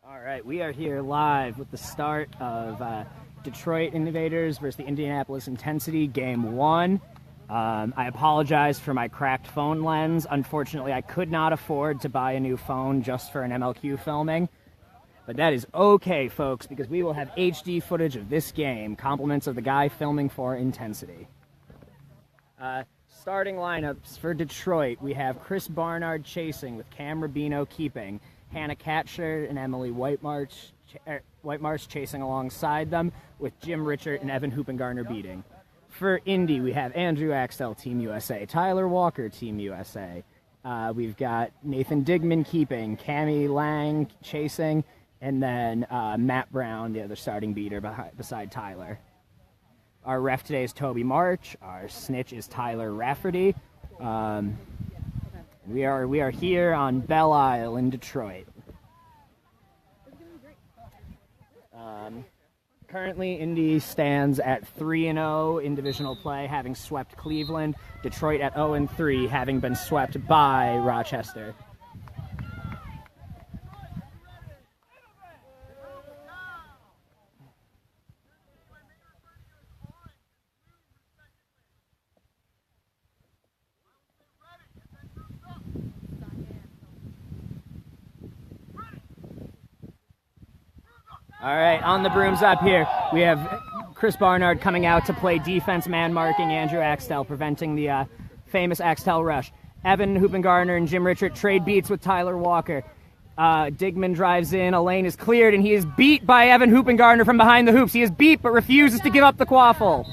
All right, we are here live with the start of Detroit Innovators versus the Indianapolis Intensity, Game 1. I apologize for my cracked phone lens. Unfortunately, I could not afford to buy a new phone just for an MLQ filming. But that is okay, folks, because we will have HD footage of this game, compliments of the guy filming for Intensity. Starting lineups for Detroit, we have Chris Barnard chasing with Cam Rubino keeping, Hannah Katcher and Emily Whitemarsh chasing alongside them, with Jim Richard and Evan Hoopengarner beating. For Indy, we have Andrew Axtell, Team USA, Tyler Walker, Team USA. We've got Nathan Digman keeping, Cammie Lang chasing, and then Matt Brown, the other starting beater beside Tyler. Our ref today is Toby March. Our snitch is Tyler Rafferty. We are here on Belle Isle in Detroit. Currently, Indy stands at 3-0 in divisional play, having swept Cleveland. Detroit at 0-3, having been swept by Rochester. All right, on the brooms up here, we have Chris Barnard coming out to play defense, man-marking Andrew Axtell, preventing the famous Axtell rush. Evan Hoopengarner and Jim Richard trade beats with Tyler Walker. Digman drives in, a lane is cleared, and he is beat by Evan Hoopengarner from behind the hoops. He is beat, but refuses to give up the quaffle.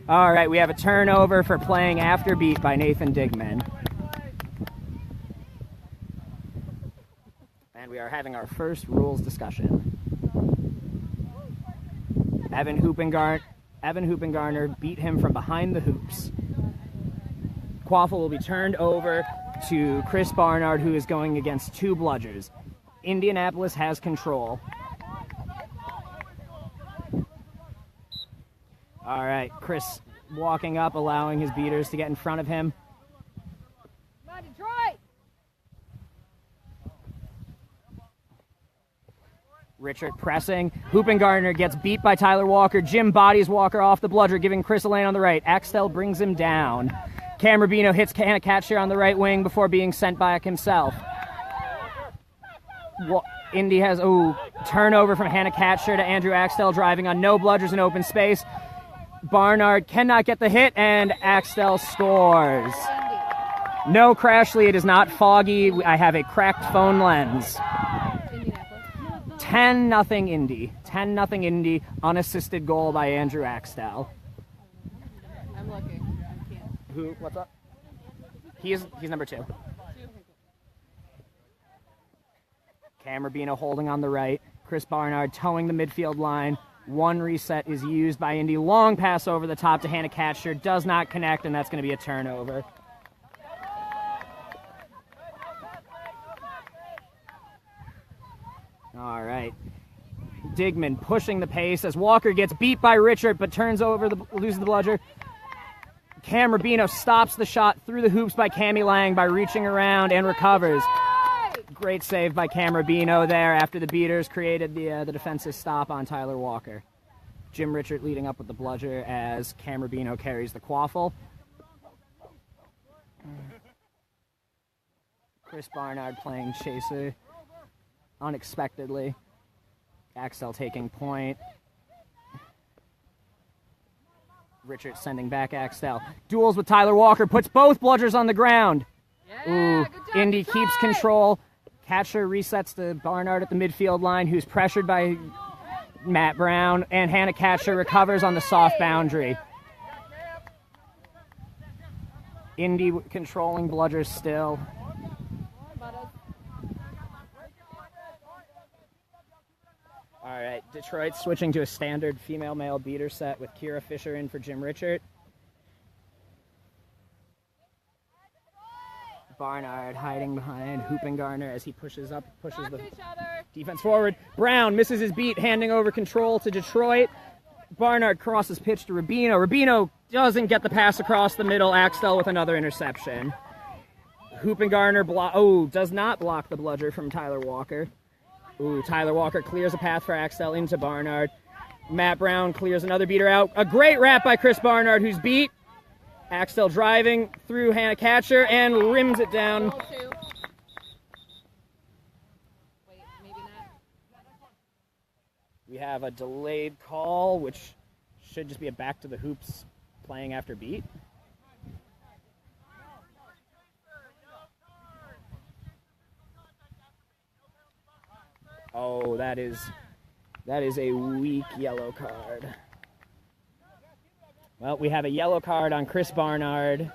All right, we have a turnover for playing after beat by Nathan Digman. We are having our first rules discussion. Evan Hoopengarner beat him from behind the hoops. Quaffle will be turned over to Chris Barnard, who is going against two bludgers. Indianapolis has control. All right, Chris walking up, allowing his beaters to get in front of him. Come on, Detroit! Richard pressing. Hoopengarner gets beat by Tyler Walker. Jim bodies Walker off the bludger, giving Chris a lane on the right. Axtell brings him down. Cam Rubino hits Hannah Katcher on the right wing before being sent back himself. Indy has, turnover from Hannah Katcher to Andrew Axtell, driving on no bludgers in open space. Barnard cannot get the hit, and Axtell scores. No, Crashly, it is not foggy. I have a cracked phone lens. 10-0 Indy. 10-0 Indy. Unassisted goal by Andrew Axtell. I'm looking. I can't. Who? What's up? He's number 2. Cam Rubino holding on the right. Chris Barnard towing the midfield line. One reset is used by Indy. Long pass over the top to Hannah Katcher. Does not connect, and that's going to be a turnover. All right. Digman pushing the pace as Walker gets beat by Richard, but loses the bludger. Cam Rubino stops the shot through the hoops by Cammie Lang by reaching around and recovers. Great save by Cam Rubino there after the beaters created the defensive stop on Tyler Walker. Jim Richard leading up with the bludger as Cam Rubino carries the quaffle. Chris Barnard playing chaser. Unexpectedly. Axtell taking point. Richard sending back Axtell. Duels with Tyler Walker. Puts both bludgers on the ground. Yeah, good job, Indy keeps control. Katcher resets to Barnard at the midfield line, who's pressured by Matt Brown. And Hannah Katcher recovers on the soft boundary. Indy controlling bludgers still. All right, Detroit switching to a standard female-male beater set with Kira Fisher in for Jim Richard. Barnard hiding behind Hoopengarner as he pushes the defense forward. Brown misses his beat, handing over control to Detroit. Barnard crosses pitch to Rubino. Rubino doesn't get the pass across the middle. Axtell with another interception. Hoopengarner does not block the bludger from Tyler Walker. Ooh, Tyler Walker clears a path for Axtell into Barnard. Matt Brown clears another beater out. A great wrap by Chris Barnard, who's beat. Axtell driving through Hannah Catcher and rims it down. Wait, maybe not. We have a delayed call, which should just be a back to the hoops playing after beat. Oh, that is a weak yellow card. Well, we have a yellow card on Chris Barnard.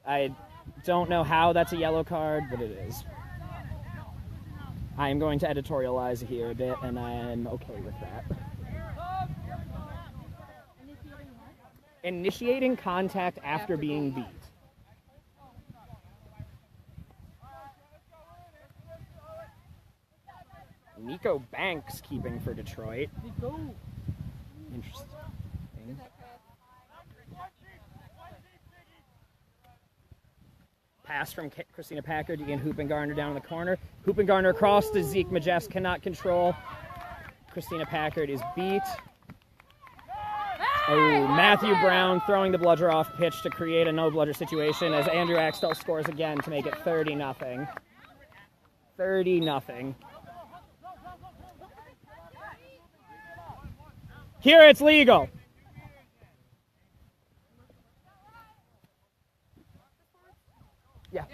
I don't know how that's a yellow card, but it is. I am going to editorialize here a bit, and I am okay with that. Initiating contact after being beat. Nico Banks keeping for Detroit. Interesting. Pass from Christina Packard to Ian Hoopengarner down in the corner. Hoopengarner across to Zeke Majest, cannot control. Christina Packard is beat. Oh, Matthew Brown throwing the bludger off pitch to create a no bludger situation as Andrew Axtell scores again to make it 30-0. 30-0. Here it's legal. Yeah.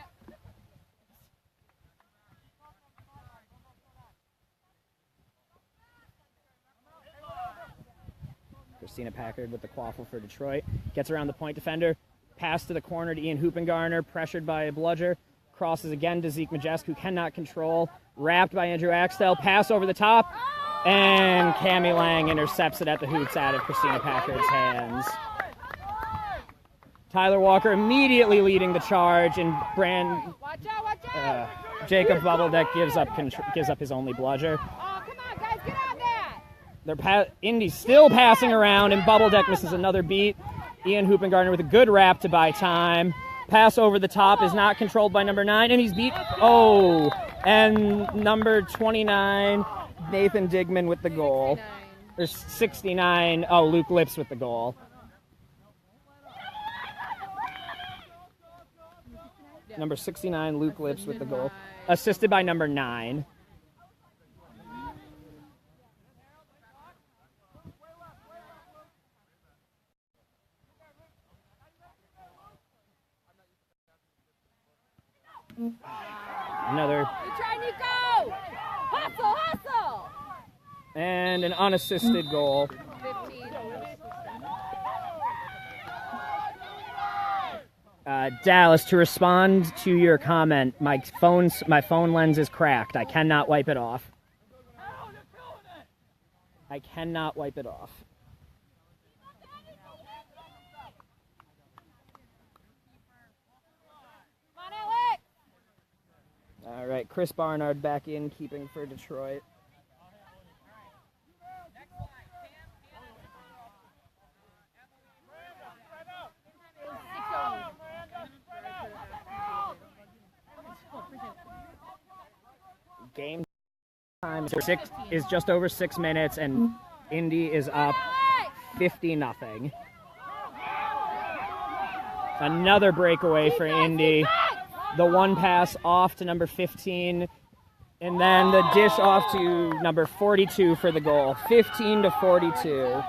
Christina Packard with the quaffle for Detroit. Gets around the point defender. Pass to the corner to Ian Hoopengarner. Pressured by a bludger. Crosses again to Zeke Majest, who cannot control. Wrapped by Andrew Axtell. Pass over the top. And Cammie Lang intercepts it at the hoops out of Christina Packard's hands. Tyler Walker immediately leading the charge, and Jacob Bubbledeck gives up his only bludger. Oh, come on, guys, get on that! Indy still passing around, and Bubbledeck misses another beat. Ian Hoopengarner with a good wrap to buy time. Pass over the top is not controlled by number 9, and he's beat. Oh, and number 29, Nathan Digman with the goal. There's 69. Oh, Luke Lips with the goal. Number 69, Luke Lips with the goal. Assisted by number 9. Another. You try, Nico! Hustle, hustle! And an unassisted goal. 15. Dallas, to respond to your comment, my phone lens is cracked. I cannot wipe it off. I cannot wipe it off. Come on, Alex! All right, Chris Barnard back in, keeping for Detroit. Game time is just over 6 minutes, and Indy is up 50-0. Another breakaway for Indy. The one pass off to number 15, and then the dish off to number 42 for the goal. 15-42.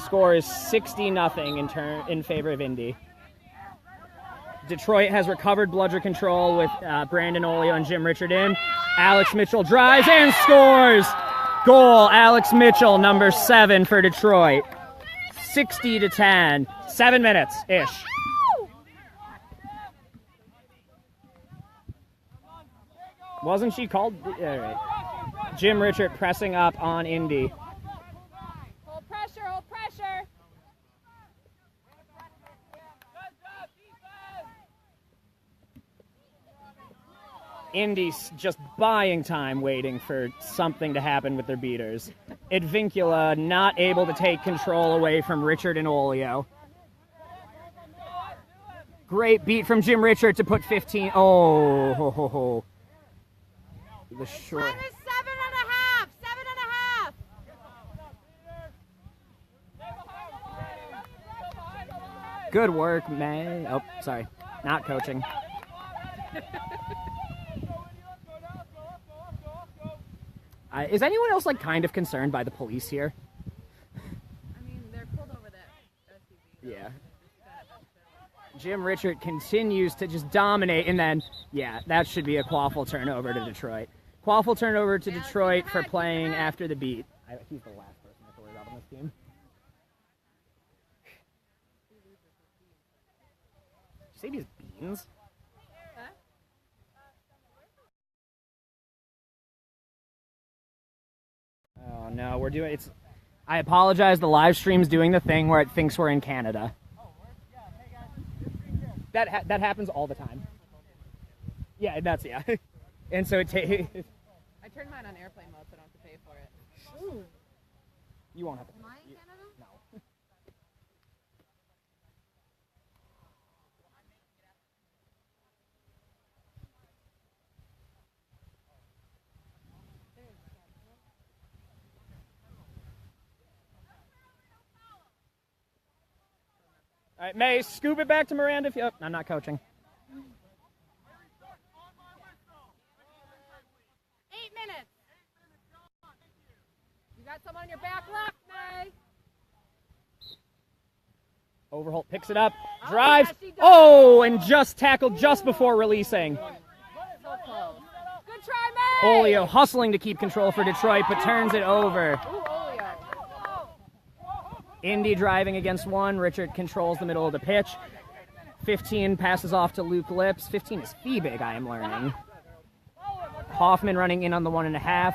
Score is 60-0 in favor of Indy. Detroit has recovered bludger control with Brandon Olio and Jim Richard in. Alex Mitchell drives and scores! Goal, Alex Mitchell, number 7 for Detroit. 60-10. 7 minutes-ish. Wasn't she called? All right. Jim Richard pressing up on Indy. Hold pressure, hold pressure. Indy's just buying time waiting for something to happen with their beaters. Advincula not able to take control away from Richard and Olio. Great beat from Jim Richard to put 15. Oh, ho, ho, ho. The short. Time is 7.5. 7.5. Good work, May. Oh, sorry. Not coaching. Is anyone else, like, kind of concerned by the police here? I mean, they're pulled over that SUV. Yeah. Jim Richard continues to just dominate, and then, yeah, that should be a Quaffle turnover to Detroit. Quaffle turnover to Detroit for playing after the beat. He's the last person I have to worry about on this team. Did you say these beans? Oh no, we're doing it's. I apologize. The live stream's doing the thing where it thinks we're in Canada. That happens all the time. Yeah, that's yeah. And so it takes. I turned mine on airplane mode, so I don't have to pay for it. Ooh. You won't have to. Am I in Canada? No. All right, May, scoop it back to Miranda. If you, oh, I'm not coaching. 8 minutes. You got someone on your back left, May. Overholt picks it up, drives. Oh, and just tackled just before releasing. So close. Good try, May. Olio hustling to keep control for Detroit, but turns it over. Ooh, Olio. Indy driving against one. Richard controls the middle of the pitch. 15 passes off to Luke Lips. 15 is fee-big, I am learning. Hoffman running in on the 1.5.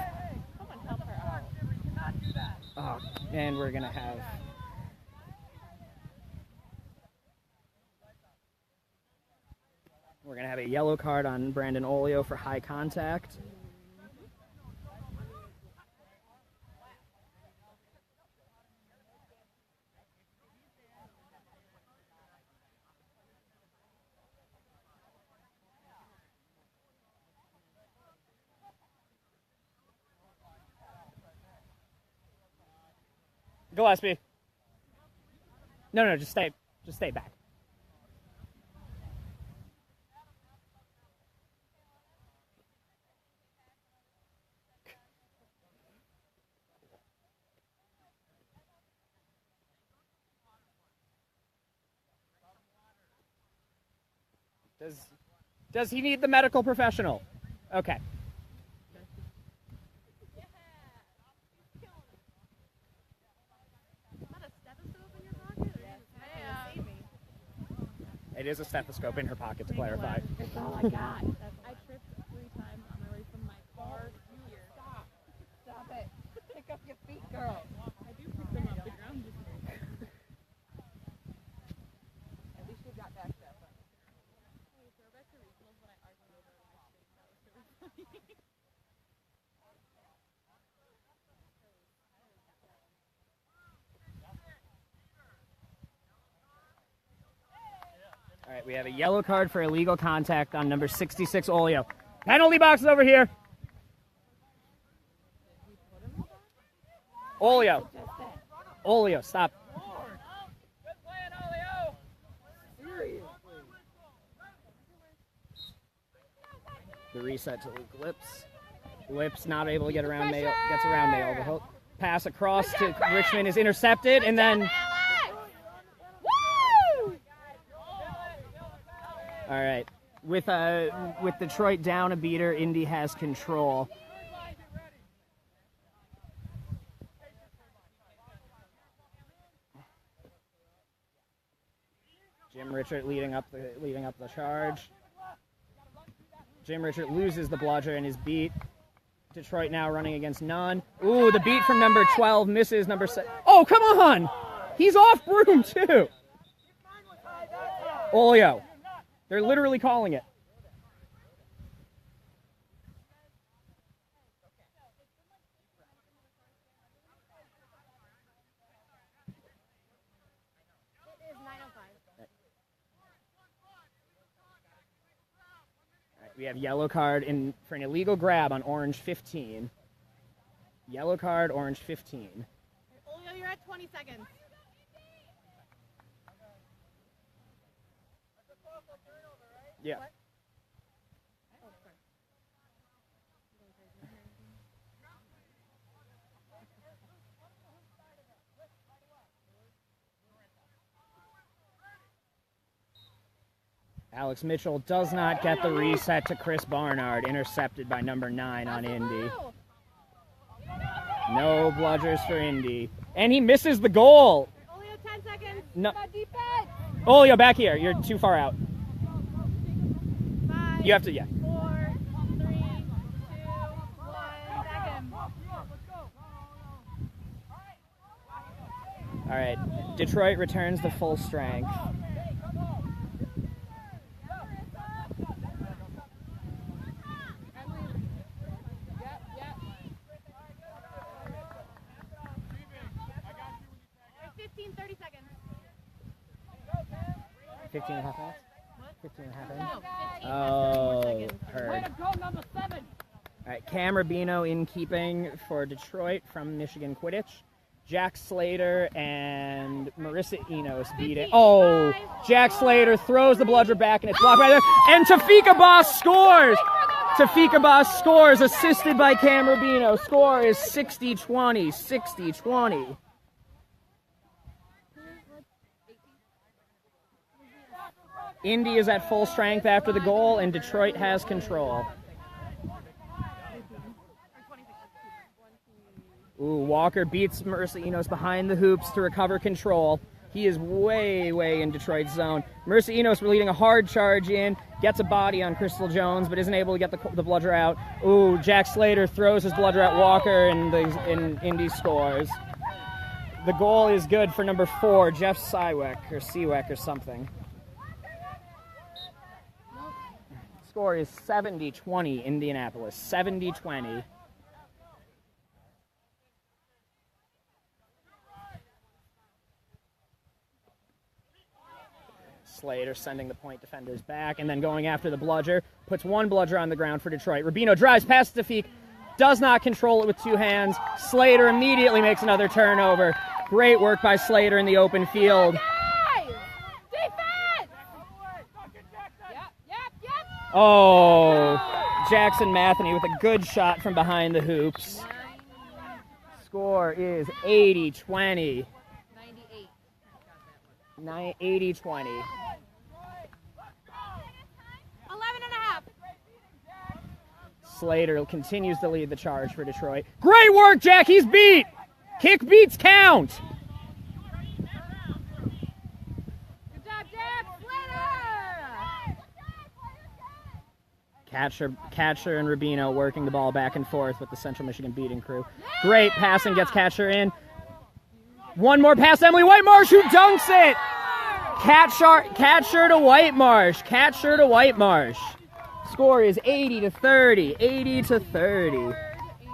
Someone help her out. Oh, and we're going to have... We're going to have a yellow card on Brandon Olio for high contact. Gillespie. No, just stay back. Does he need the medical professional? Okay. It is a stethoscope in her pocket, to clarify. That's all I got. I tripped 3 times on my way from my car here. Stop it. Pick up your feet, girl. I do pick them up. The ground just moved. At least you got back there. Hey, throw back to regionals when I argued over my stream. That was really funny. All right, we have a yellow card for illegal contact on number 66, Olio. Penalty box is over here. Olio. Olio, stop. Good playing, Olio. The reset to Luke Lips. Lips not able to get around Mayo. Gets around Mayo. The hook pass across to Richmond is intercepted, and then... All right, with Detroit down a beater, Indy has control. Jim Richard leading up the charge. Jim Richard loses the bludger and is beat. Detroit now running against none. Ooh, the beat from number 12 misses number 7. Oh, come on! He's off broom too. Olio. They're literally calling it. It is 9:05. We have yellow card for an illegal grab on orange 15. Yellow card, orange 15. Julio, you're at 20 seconds. Yeah. Alex Mitchell does not get the reset to Chris Barnard, intercepted by number 9 on Indy. No bludgers for Indy. And he misses the goal. Julio, 10 seconds. No. Defense. Julio, back here. You're too far out. 5, You have to, yeah. 4, 3, 2, 1 second. All right. Detroit returns to full strength. Yep. 15, 30 seconds. 15 and a half minutes? 15 and a half minutes? No, 15. Oh, heard. Way to go, number 7. All right, Cam Rubino in keeping for Detroit from Michigan Quidditch. Jack Slater and Marissa Enos beat it. Oh, Jack Slater throws the bludger back and it's blocked right there. And Tafika Boss scores! Tafika Boss scores, assisted by Cam Rubino. Score is 60-20, 60-20. Indy is at full strength after the goal, and Detroit has control. Ooh, Walker beats Marissa Enos behind the hoops to recover control. He is way, way in Detroit's zone. Marissa Enos leading a hard charge in, gets a body on Crystal Jones, but isn't able to get the bludger out. Ooh, Jack Slater throws his bludger at Walker, and Indy scores. The goal is good for number 4, Jeff Seaweck or something. Score is 70-20, Indianapolis. 70-20. Slater sending the point defenders back and then going after the bludger. Puts one bludger on the ground for Detroit. Rubino drives past Tafik. Does not control it with 2 hands. Slater immediately makes another turnover. Great work by Slater in the open field. Defense! Yep. Oh, Jackson Matheny with a good shot from behind the hoops. Score is 80-20. 98. 80-20. 11.5. Slater continues to lead the charge for Detroit. Great work, Jack. He's beat. Kick beats count. Good job, Jack. Slater! Catcher and Rubino working the ball back and forth with the Central Michigan beating crew. Great passing gets Catcher in. One more pass, Emily Whitemarsh, who dunks it. Catcher to Whitemarsh. Catcher to Whitemarsh. Score is 80-30. 80-30. And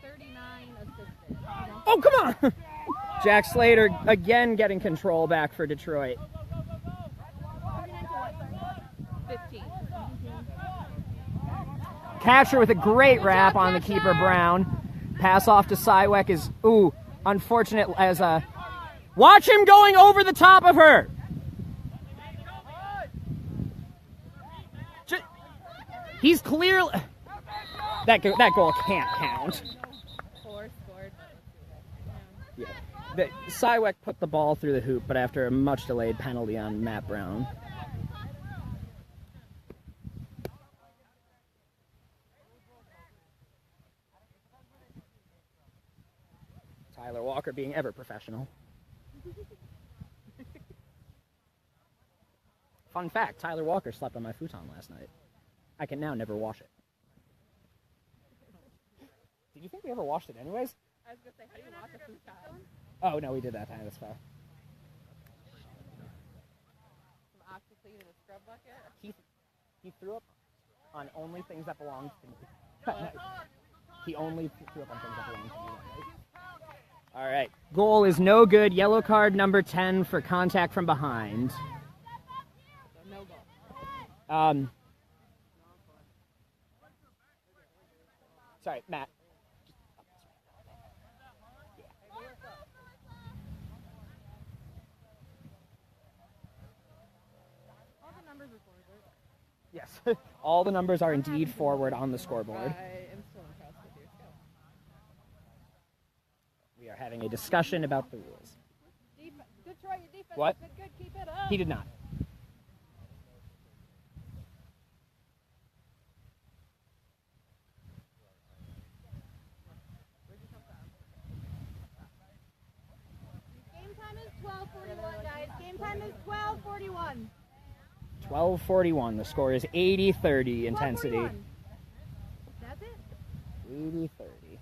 39 assisted. Oh, come on. Jack Slater again getting control back for Detroit. 15. Catcher with a great wrap on the keeper, Brown. Pass off to Seaweck is, unfortunate as a... Watch him going over the top of her. He's clearly... That goal can't count. 4 scored. Yeah. Seaweck put the ball through the hoop, but after a much delayed penalty on Matt Brown. Tyler Walker being ever professional. Fun fact, Tyler Walker slept on my futon last night. I can now never wash it. Did you think we ever washed it anyways? I was going to say, how do you wash a futon? Oh, no, we did that time. That's fair. Some OxyClean in a scrub bucket? He threw up on only things that belonged to me. He only threw up on things that belonged to me. All right. Goal is no good. Yellow card number 10 for contact from behind. So no goal. Sorry, Matt. All the numbers are forward. Yes, all the numbers are indeed forward on the scoreboard. I am still impressed with your skill. We are having a discussion about the rules. Detroit, your defense What? has been good. Keep it up. He did not. Game time is 12:41, guys. Game time is 12:41. 12:41. The score is 80-30 intensity. 12:41. That's it. 80-30.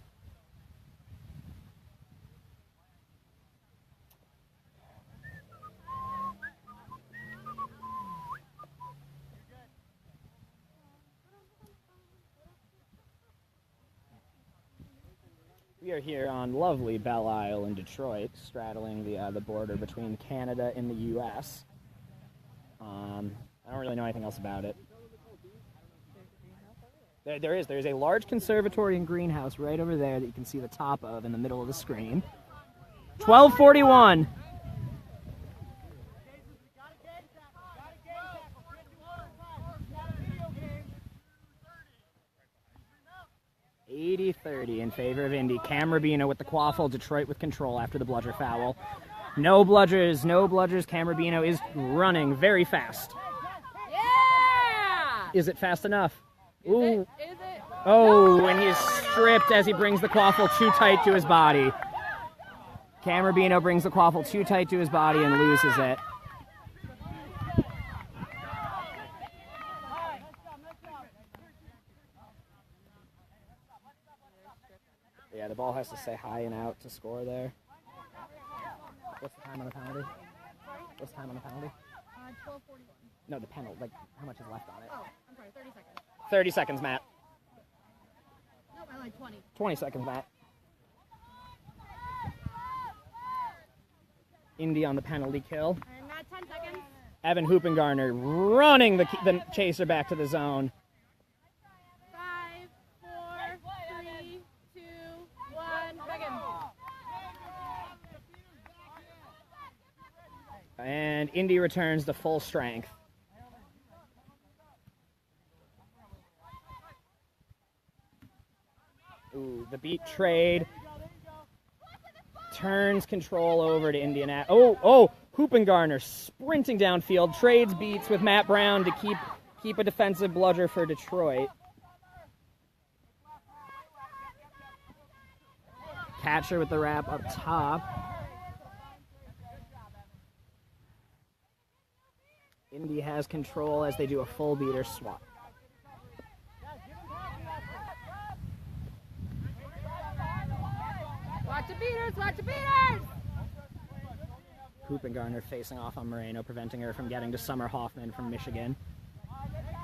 We are here on lovely Belle Isle in Detroit, straddling the border between Canada and the U.S. I don't really know anything else about it. There is a large conservatory and greenhouse right over there that you can see the top of in the middle of the screen. 12:41. (80-30) in favor of Indy. Cam Rubino with the quaffle. Detroit with control after the bludger foul. No bludgers, no bludgers. Cam Rubino is running very fast. Yeah! Is it fast enough? Is it? Oh, and he's stripped as he brings the quaffle too tight to his body. Cam Rubino brings the quaffle too tight to his body and loses it. Yeah, the ball has to stay high and out to score there. What's the time on the penalty? What's the time on the penalty? 12:41. No, the penalty. Like, how much is left on it? Oh, I'm sorry, 30 seconds. 30 seconds, Matt. No, I like 20. 20 seconds, Matt. Indy on the penalty kill. And not 10 seconds. Evan Hoopengarner running the chaser back to the zone. 5, 4, 3, 2, 1. Second. And Indy returns to full strength. Ooh, the beat trade. Turns control over to Indianapolis. Oh, Hoopengarner sprinting downfield. Trades beats with Matt Brown to keep a defensive bludger for Detroit. Catcher with the wrap up top. Indy has control as they do a full beater swap. Watch the beaters, watch the beaters! Hoopengarner facing off on Moreno, preventing her from getting to Summer Hoffman from Michigan.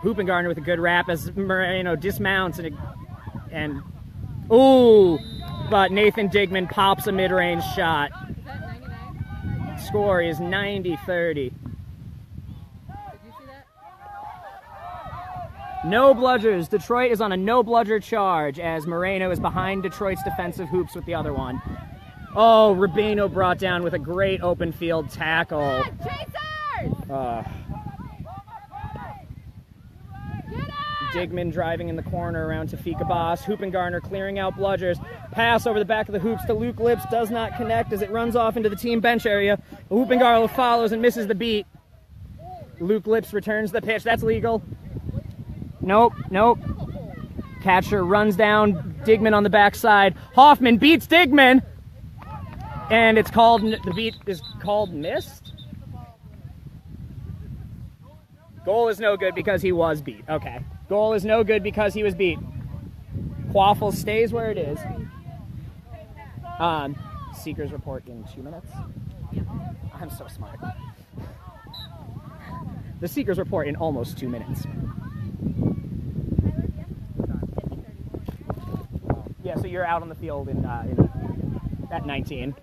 Hoopengarner with a good wrap as Moreno dismounts and ooh, but Nathan Digman pops a mid-range shot. Is that 99? Score is 90-30. Did you see that? No bludgers. Detroit is on a no bludger charge as Moreno is behind Detroit's defensive hoops with the other one. Oh, Rubino brought down with a great open field tackle. Chasers! Digman driving in the corner around Tafika Boss. Hoopengarner clearing out bludgers. Pass over the back of the hoops to Luke Lips. Does not connect as it runs off into the team bench area. Hoopengarner follows and misses the beat. Luke Lips returns the pitch. That's legal. Nope. Catcher runs down Digman on the backside. Hoffman beats Digman. And it's called, the beat is called missed. Goal is no good because he was beat. Okay. Goal is no good because he was beat. Quaffle stays where it is. Seekers report in 2 minutes. I'm so smart. The Seekers report in almost 2 minutes. Yeah, so you're out on the field at 19.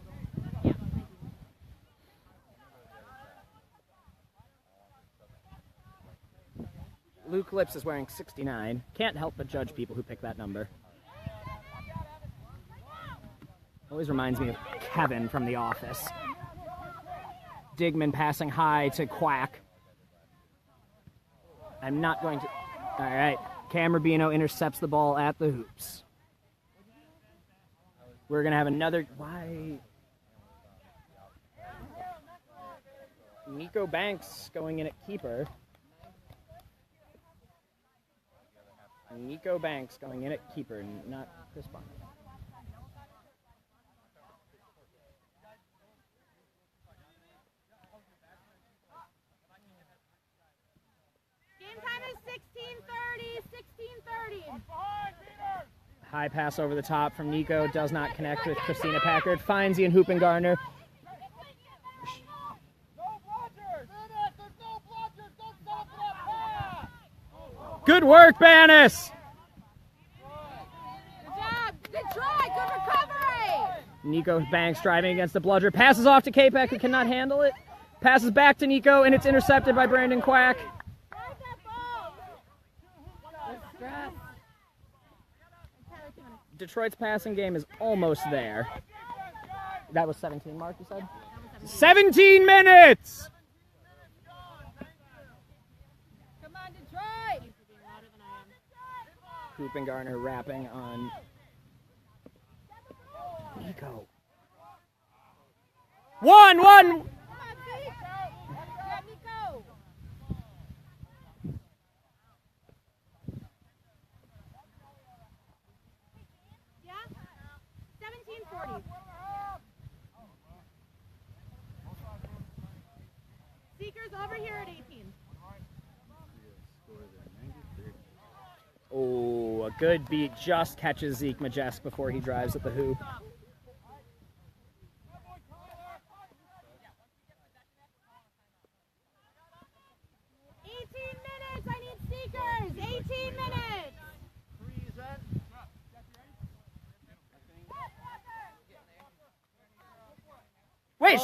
Luke Lips is wearing 69. Can't help but judge people who pick that number. Always reminds me of Kevin from The Office. Digman passing high to Quack. I'm not going to... All right. Cam Rubino intercepts the ball at the hoops. We're going to have another... Why... Nico Banks going in at keeper. Nico Banks going in at keeper, not Chris Barnard. Game time is 16:30. High pass over the top from Nico, does not connect with Christina Packard. Finds Ian Hoopengarner. Good work, Banis! Good job. Detroit, good recovery. Nico Banks driving against the bludger. Passes off to K-Pack, who cannot handle it. Passes back to Nico, and it's intercepted by Brandon Quack. Detroit's passing game is almost there. That was 17, Mark, you said? 17 minutes! Come on, Detroit. Hoopengarner rapping on Nico. One! Come on, Zeke. Let me go. Yeah? 17:40. Seekers over here at 18. Oh, a good beat just catches Zeke Majesk before he drives at the hoop. I need Seekers. 18 minutes. Wait,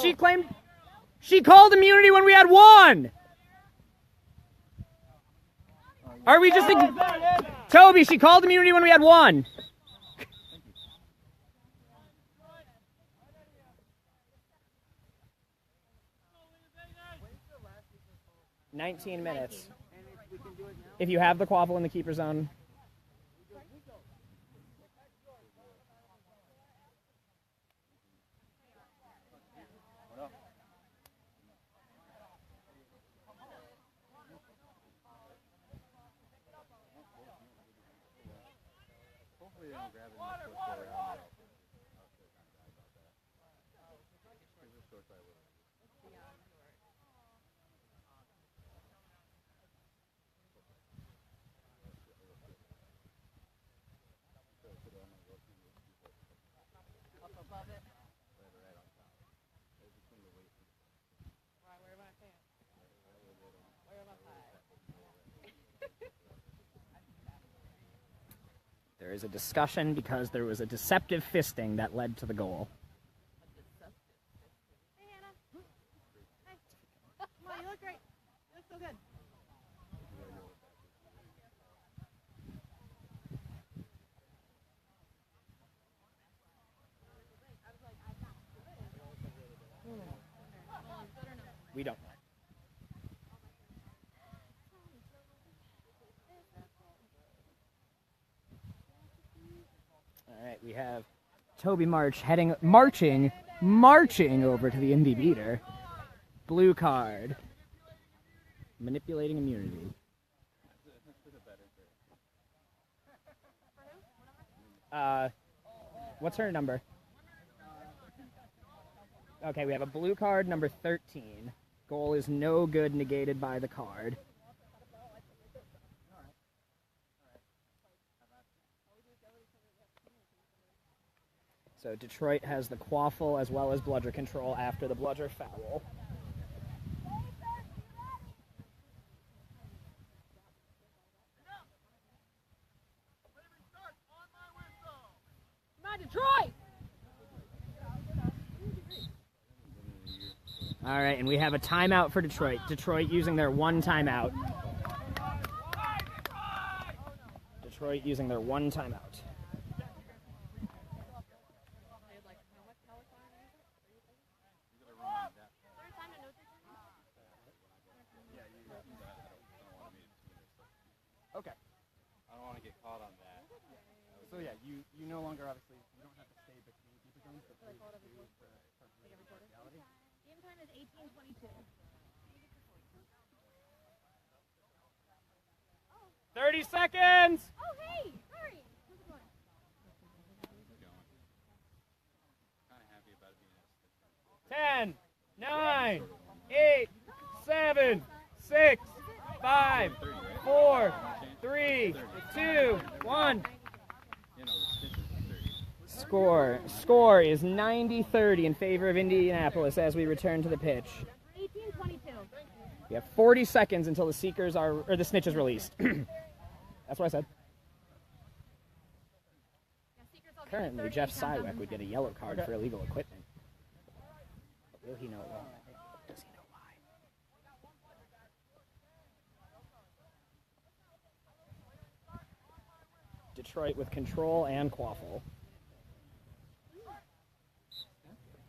she called immunity when we had one! Are we just... Toby, she called immunity when we had one! 19 minutes. If you have the quaffle in the keeper zone. There is a discussion because there was a deceptive fisting that led to the goal. Hey, Hannah. Hey. Come on, you look great. You look so good. We don't know. All right, we have Toby March marching over to the Indy beater. Blue card. Manipulating immunity. What's her number? Okay, we have a blue card, number 13. Goal is no good, negated by the card. So Detroit has the quaffle as well as bludger control after the bludger foul. Come on, Detroit! All right, and we have a timeout for Detroit. Detroit using their one timeout. Detroit using their one timeout. 22. 30 seconds. Oh, hey, sorry. How's it going? Ten, 9, 8, 7, 6, 5, 4, 3, 2, 1. Score is 90-30 in favor of Indianapolis as we return to the pitch. 18-22. We have 40 seconds until the the snitch is released. That's what I said. Currently, Jeff Sywek would get a yellow card for illegal equipment. But will he know why? Does he know why? Detroit with control and quaffle.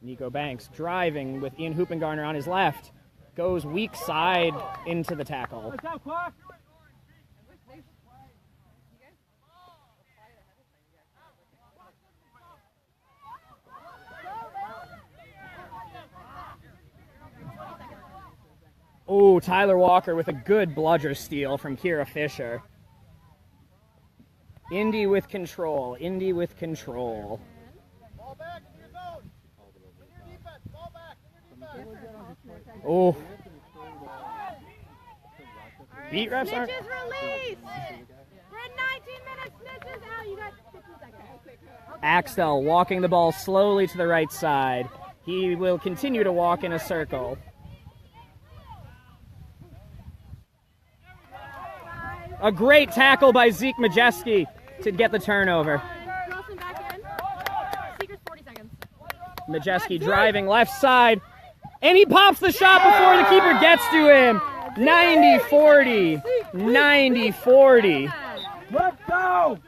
Nico Banks driving with Ian Hoopengarner on his left. Goes weak side into the tackle. Oh, Tyler Walker with a good bludger steal from Kira Fisher. Indy with control. Indy with control. Ball back in your zone. In your defense. Ball back in your defense. Oh. Beat refs aren't... Snitches released. We're at 19 minutes. Snitches out. You got 50 seconds. Axtell walking the ball slowly to the right side. He will continue to walk in a circle. A great tackle by Zeke Majeski to get the turnover. Wilson back in. Seekers 40 seconds. Majeski driving left side. And he pops the shot before the keeper gets to him. 90-40. 90-40. Let's go!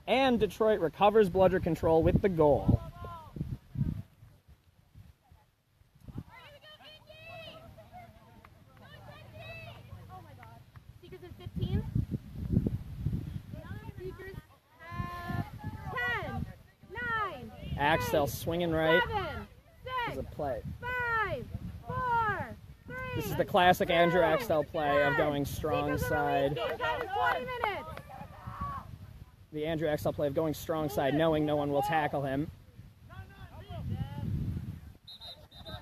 And Detroit recovers bludger control with the goal. Seekers in 15. Seekers have 10, 9, Axtell 8, swinging right. 7, This is a 6, play. 5, 4, 3. This is the classic Andrew Axtell play of going strong side. Game time is 20 minutes. The Andrew Axtell play of going strong side, knowing no one will tackle him.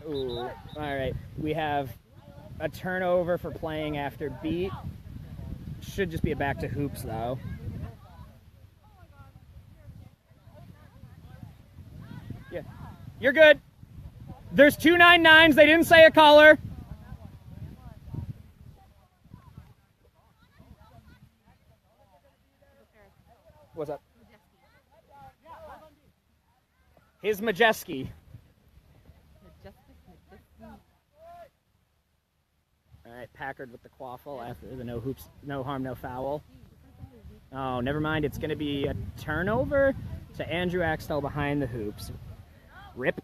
Ooh, all right. We have a turnover for playing after beat. Should just be a back to hoops, though. Yeah, you're good. There's 299s. They didn't say a color. What's up? His Majeski. All right, Packard with the quaffle after the no hoops, no harm, no foul. Oh, never mind. It's going to be a turnover to Andrew Axtell behind the hoops. Rip.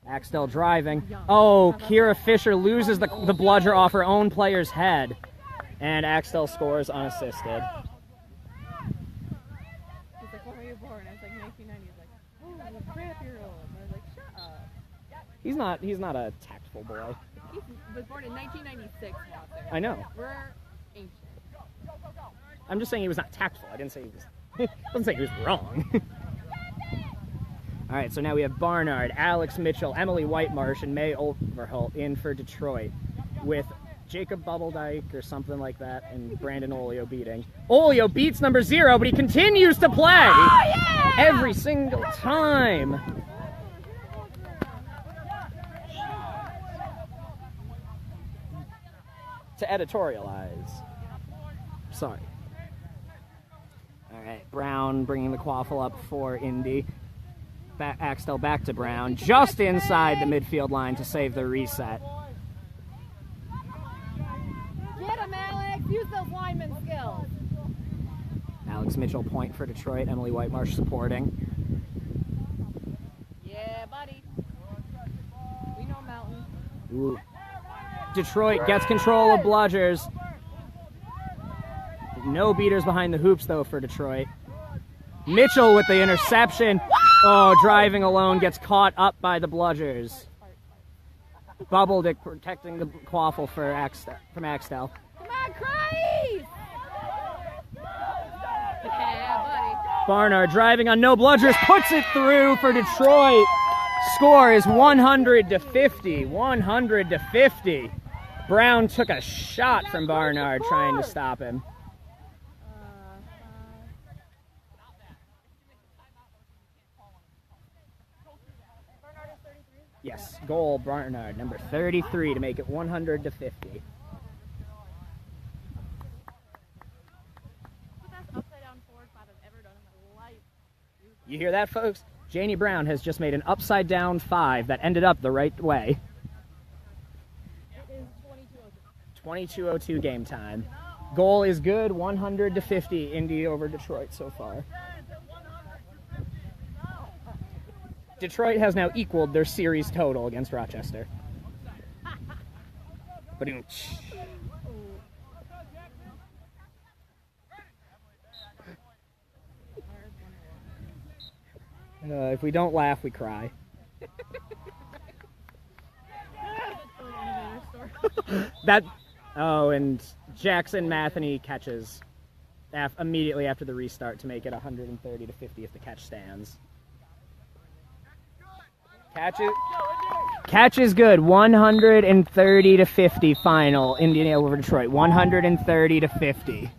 Axtell driving. Oh, Kira Fisher loses the bludger off her own player's head. And Axtell scores unassisted. He's like, when were you born? I was like, 1990. He's like, oh, crap-year-old. I was like, shut up. He's not a tactful boy. He was born in 1996, Walter. I know. We're ancient. I'm just saying he was not tactful. I didn't say he was. I wasn't saying he was wrong. All right, so now we have Barnard, Alex Mitchell, Emily Whitemarsh, and May Overholt in for Detroit, with Jacob Bubbledyke or something like that, and Brandon Olio beating. Olio beats number 0, but he continues to play every single time. To editorialize. Sorry. All right, Brown bringing the quaffle up for Indy. Axtell back to Brown, just inside the midfield line to save the reset. Get him, Alex. Use those lineman skills. Alex Mitchell point for Detroit. Emily Whitemarsh supporting. Yeah, buddy. We know Mountain. Ooh. Detroit gets control of bludgers. No beaters behind the hoops, though, for Detroit. Mitchell with the interception. Oh, driving alone, gets caught up by the Bludgers. Bubbledick protecting the quaffle from Axtell. Come on, Christ! Yeah, buddy. Barnard driving on no Bludgers, puts it through for Detroit. Score is 100-50. 100-50. Brown took a shot from Barnard trying to stop him. Yes, goal Barnard, number 33 to make it 100-50. That's upside down forward five I've ever done in my life. You hear that, folks? Janie Brown has just made an upside down 5 that ended up the right way. It is 22:02. 22:02 game time. Goal is good, 100-50. Indy over Detroit so far. Detroit has now equaled their series total against Rochester. If we don't laugh, we cry. And Jackson Matheny catches immediately after the restart to make it 130-50 if the catch stands. Catch is good. 130-50 final. Indiana over Detroit. 130-50.